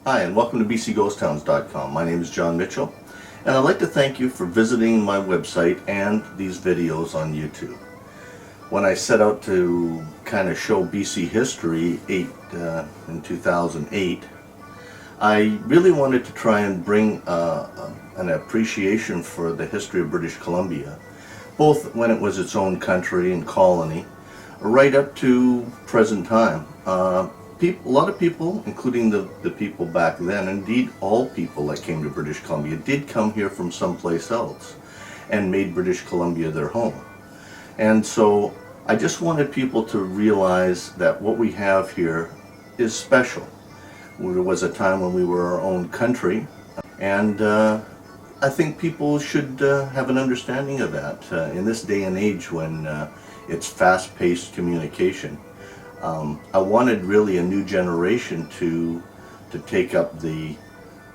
Hi, and welcome to bcghosttowns.com. My name is John Mitchell, and I'd like to thank you for visiting my website and these videos on YouTube. When I set out to kind of show BC history in 2008, I really wanted to try and bring an appreciation for the history of British Columbia, both when it was its own country and colony, right up to present time. A lot of people, including the people back then, indeed all people that came to British Columbia, did come here from someplace else and made British Columbia their home. And so I just wanted people to realize that what we have here is special. There was a time when we were our own country, and I think people should have an understanding of that in this day and age when it's fast-paced communication. I wanted really a new generation to take up the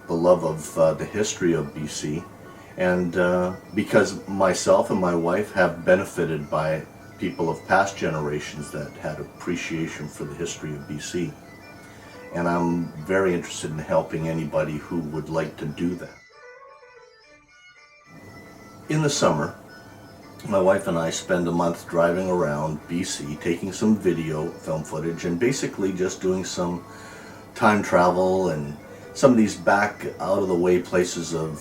love of the history of BC, and because myself and my wife have benefited by people of past generations that had appreciation for the history of BC, and I'm very interested in helping anybody who would like to do that. In the summer, my wife and I spend a month driving around BC, taking some film footage, and basically just doing some time travel and some of these back out of the way places of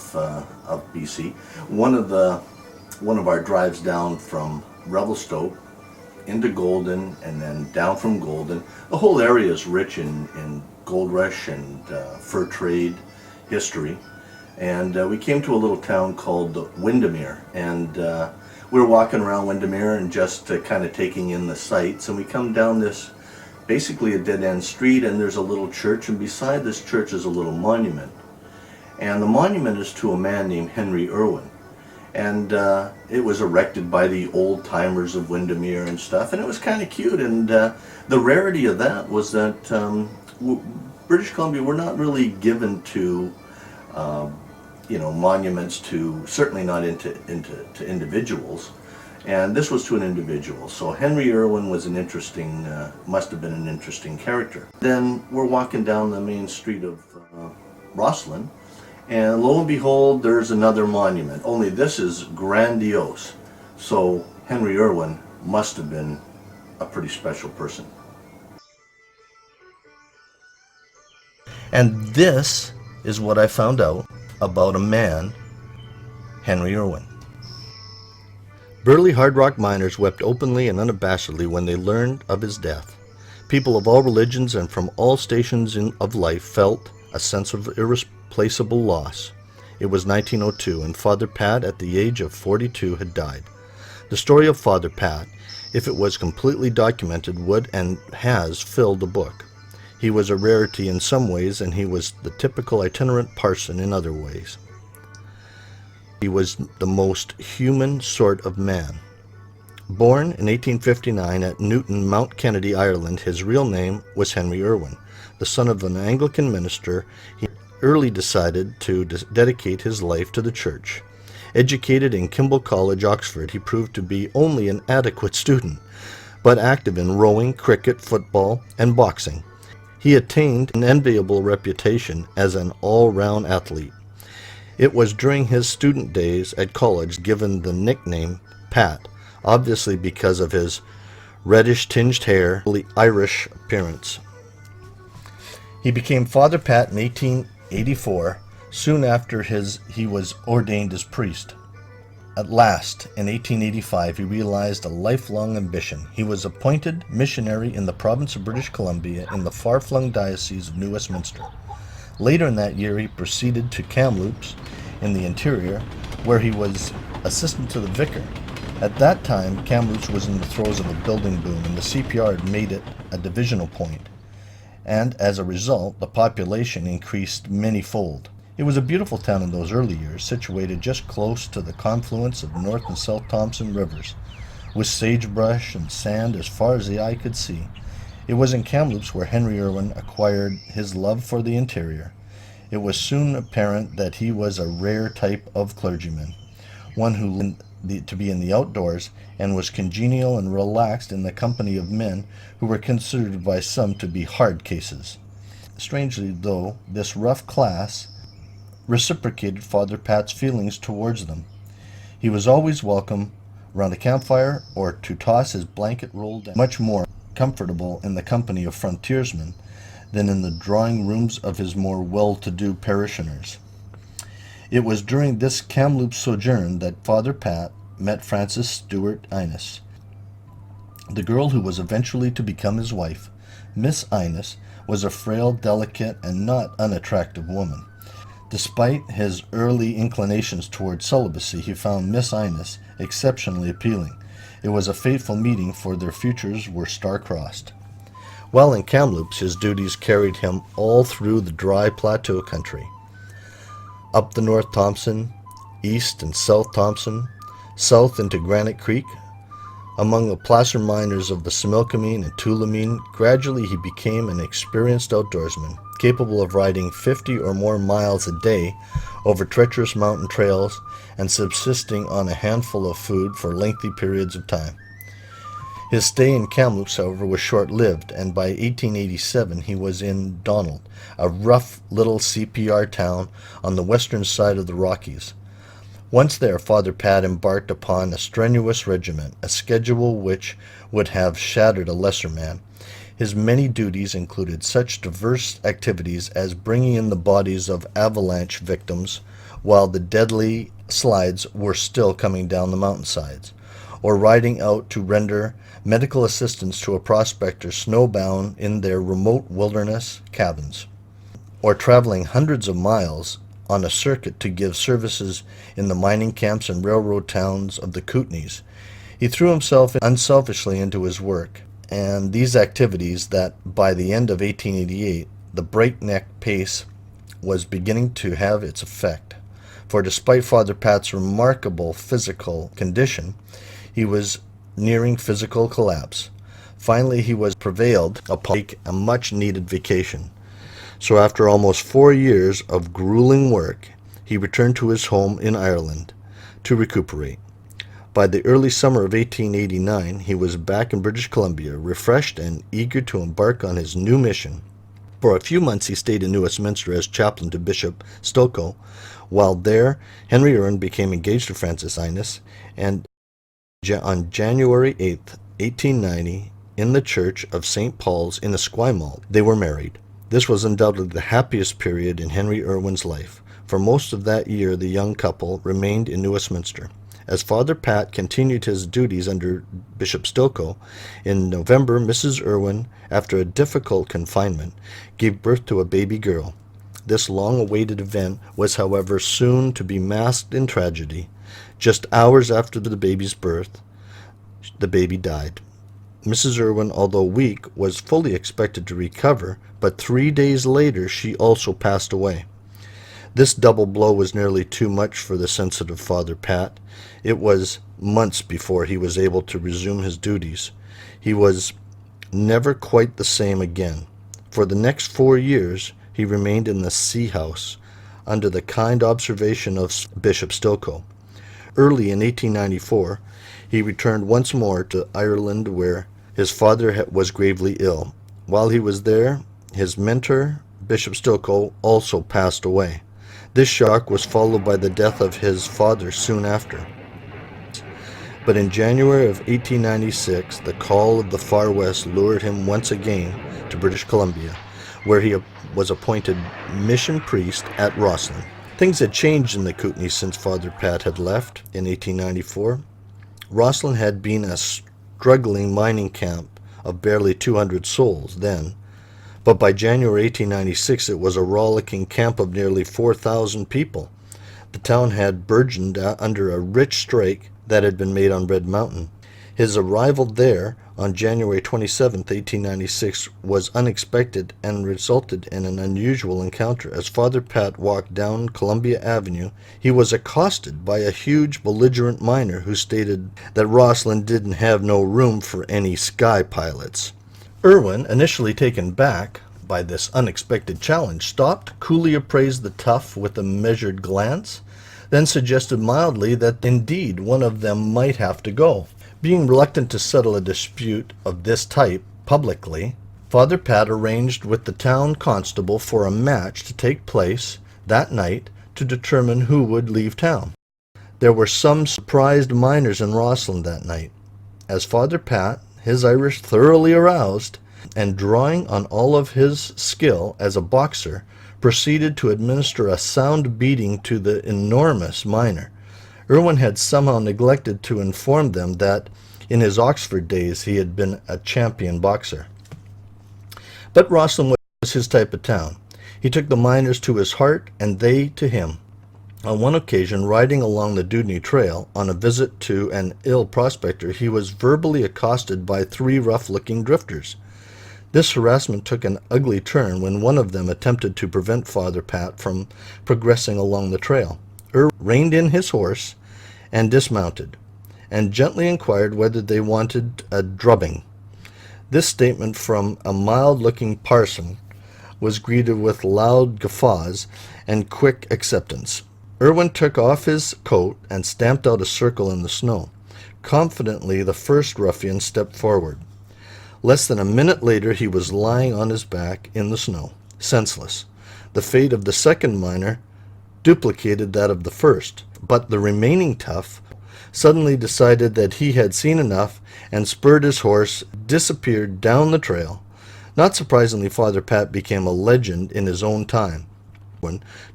BC. One of our drives down from Revelstoke into Golden and then down from Golden. The whole area is rich in gold rush and fur trade history. And we came to a little town called Windermere, and we were walking around Windermere and just kind of taking in the sights, and we come down this, basically a dead-end street, and there's a little church, and beside this church is a little monument. And the monument is to a man named Henry Irwin. And it was erected by the old-timers of Windermere and stuff, and it was kind of cute. And the rarity of that was that British Columbia, we're not really given to monuments to, certainly not to individuals, and this was to an individual. So Henry Irwin was must have been an interesting character. Then we're walking down the main street of Rosslyn, and lo and behold, there's another monument, only this is grandiose. So Henry Irwin must have been a pretty special person. And this is what I found out about a man, Henry Irwin. Burly hard rock miners wept openly and unabashedly when they learned of his death. People of all religions and from all stations of life felt a sense of irreplaceable loss. It was 1902, and Father Pat, at the age of 42, had died. The story of Father Pat, if it was completely documented, would and has filled a book. He was a rarity in some ways, and he was the typical itinerant parson in other ways. He was the most human sort of man. Born in 1859 at Newton, Mount Kennedy, Ireland, his real name was Henry Irwin. The son of an Anglican minister, he early decided to dedicate his life to the church. Educated in Kimball College, Oxford, he proved to be only an adequate student, but active in rowing, cricket, football, and boxing. He attained an enviable reputation as an all-round athlete. It was during his student days at college given the nickname Pat, obviously because of his reddish-tinged hair, Irish appearance. He became Father Pat in 1884, soon after he was ordained as priest. At last, in 1885, he realized a lifelong ambition. He was appointed missionary in the province of British Columbia in the far-flung diocese of New Westminster. Later in that year, he proceeded to Kamloops in the interior, where he was assistant to the vicar. At that time, Kamloops was in the throes of a building boom, and the CPR had made it a divisional point. And as a result, the population increased many-fold. It was a beautiful town in those early years, situated just close to the confluence of North and South Thompson rivers, with sagebrush and sand as far as the eye could see. It was in Kamloops where Henry Irwin acquired his love for the interior. It was soon apparent that he was a rare type of clergyman, one who lived to be in the outdoors and was congenial and relaxed in the company of men who were considered by some to be hard cases. Strangely, though, this rough class reciprocated Father Pat's feelings towards them. He was always welcome around a campfire or to toss his blanket rolled down, much more comfortable in the company of frontiersmen than in the drawing rooms of his more well-to-do parishioners. It was during this Kamloops sojourn that Father Pat met Frances Stewart Innes, the girl who was eventually to become his wife. Miss Innes was a frail, delicate, and not unattractive woman. Despite his early inclinations toward celibacy, he found Miss Innes exceptionally appealing. It was a fateful meeting, for their futures were star-crossed. While in Kamloops, his duties carried him all through the dry plateau country. Up the North Thompson, east and south Thompson, south into Granite Creek. Among the placer miners of the Similkameen and Tulameen, gradually he became an experienced outdoorsman, capable of riding 50 or more miles a day over treacherous mountain trails and subsisting on a handful of food for lengthy periods of time. His stay in Kamloops, however, was short-lived, and by 1887 he was in Donald, a rough little CPR town on the western side of the Rockies. Once there, Father Pat embarked upon a strenuous regiment, a schedule which would have shattered a lesser man. His many duties included such diverse activities as bringing in the bodies of avalanche victims while the deadly slides were still coming down the mountainsides, or riding out to render medical assistance to a prospector snowbound in their remote wilderness cabins, or traveling hundreds of miles on a circuit to give services in the mining camps and railroad towns of the Kootenays. He threw himself unselfishly into his work, and these activities that, by the end of 1888, the breakneck pace was beginning to have its effect. For despite Father Pat's remarkable physical condition, he was nearing physical collapse. Finally, he was prevailed upon to take a much-needed vacation. So after almost 4 years of grueling work, he returned to his home in Ireland to recuperate. By the early summer of 1889, he was back in British Columbia, refreshed and eager to embark on his new mission. For a few months he stayed in New Westminster as chaplain to Bishop Stilcoe. While there, Henry Irwin became engaged to Frances Innes, and on January 8, 1890, in the church of St. Paul's in Esquimalt, they were married. This was undoubtedly the happiest period in Henry Irwin's life. For most of that year, the young couple remained in New Westminster. As Father Pat continued his duties under Bishop Stilcoe, in November, Mrs. Irwin, after a difficult confinement, gave birth to a baby girl. This long-awaited event was, however, soon to be masked in tragedy. Just hours after the baby's birth, the baby died. Mrs. Irwin, although weak, was fully expected to recover, but 3 days later she also passed away. This double blow was nearly too much for the sensitive Father Pat. It was months before he was able to resume his duties. He was never quite the same again. For the next 4 years he remained in the See House under the kind observation of Bishop Stilcoe. Early in 1894, he returned once more to Ireland, where his father was gravely ill. While he was there, his mentor, Bishop Stilcoe, also passed away. This shock was followed by the death of his father soon after. But in January of 1896, the call of the Far West lured him once again to British Columbia, where he was appointed mission priest at Roslyn. Things had changed in the Kootenays since Father Pat had left in 1894. Roslyn had been a struggling mining camp of barely 200 souls then, but by January 1896 it was a rollicking camp of nearly 4,000 people. The town had burgeoned under a rich strike that had been made on Red Mountain. His arrival there on January 27, 1896, was unexpected and resulted in an unusual encounter. As Father Pat walked down Columbia Avenue, he was accosted by a huge belligerent miner who stated that Roslyn didn't have no room for any sky pilots. Irwin, initially taken back by this unexpected challenge, stopped, coolly appraised the tough with a measured glance, then suggested mildly that indeed one of them might have to go. Being reluctant to settle a dispute of this type publicly, Father Pat arranged with the town constable for a match to take place that night to determine who would leave town. There were some surprised miners in Rossland that night, as Father Pat, his Irish thoroughly aroused, and drawing on all of his skill as a boxer, proceeded to administer a sound beating to the enormous miner. Irwin had somehow neglected to inform them that in his Oxford days he had been a champion boxer. But Rossland was his type of town. He took the miners to his heart and they to him. On one occasion, riding along the Dudney Trail on a visit to an ill prospector, he was verbally accosted by 3 rough-looking drifters. This harassment took an ugly turn when one of them attempted to prevent Father Pat from progressing along the trail. Irwin reined in his horse and dismounted, and gently inquired whether they wanted a drubbing. This statement from a mild-looking parson was greeted with loud guffaws and quick acceptance. Irwin took off his coat and stamped out a circle in the snow. Confidently, the first ruffian stepped forward. Less than a minute later, he was lying on his back in the snow, senseless. The fate of the second miner duplicated that of the first, but the remaining tough suddenly decided that he had seen enough and spurred his horse, disappeared down the trail. Not surprisingly, Father Pat became a legend in his own time,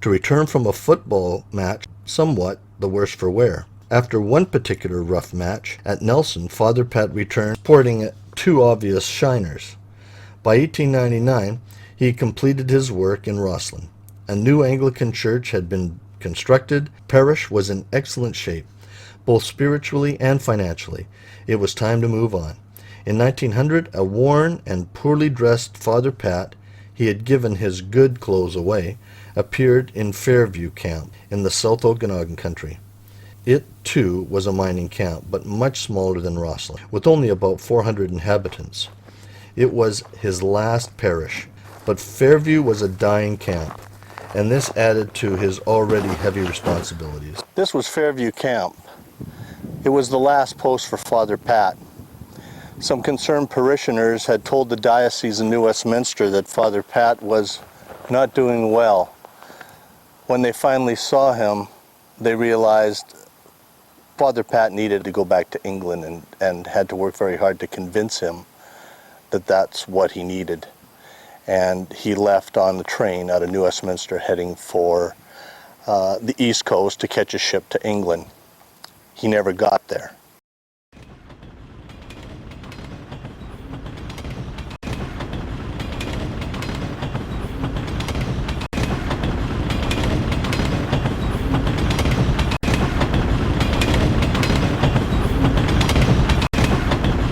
to return from a football match somewhat the worse for wear. After one particular rough match at Nelson, Father Pat returned sporting 2 obvious shiners. By 1899, he completed his work in Rossland. A new Anglican church had been constructed. The parish was in excellent shape, both spiritually and financially. It was time to move on. In 1900, a worn and poorly dressed Father Pat, he had given his good clothes away, appeared in Fairview Camp in the South Okanagan country. It, too, was a mining camp, but much smaller than Rossland, with only about 400 inhabitants. It was his last parish, but Fairview was a dying camp, and this added to his already heavy responsibilities. This was Fairview Camp. It was the last post for Father Pat. Some concerned parishioners had told the diocese in New Westminster that Father Pat was not doing well. When they finally saw him, they realized Father Pat needed to go back to England and had to work very hard to convince him that that's what he needed. And he left on the train out of New Westminster heading for the East Coast to catch a ship to England. He never got there.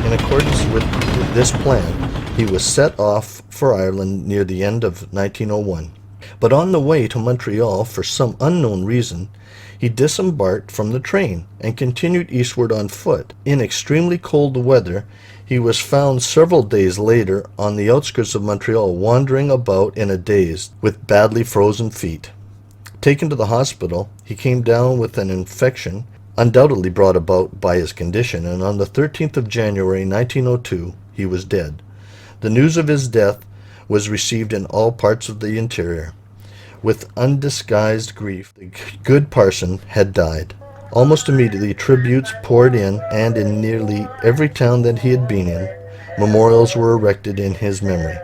In accordance with this plan, he was set off for Ireland near the end of 1901. But on the way to Montreal, for some unknown reason, he disembarked from the train and continued eastward on foot. In extremely cold weather, he was found several days later on the outskirts of Montreal, wandering about in a daze with badly frozen feet. Taken to the hospital, he came down with an infection undoubtedly brought about by his condition, and on the 13th of January 1902 he was dead. The news of his death was received in all parts of the interior. With undisguised grief, the good parson had died. Almost immediately, tributes poured in, and in nearly every town that he had been in, memorials were erected in his memory.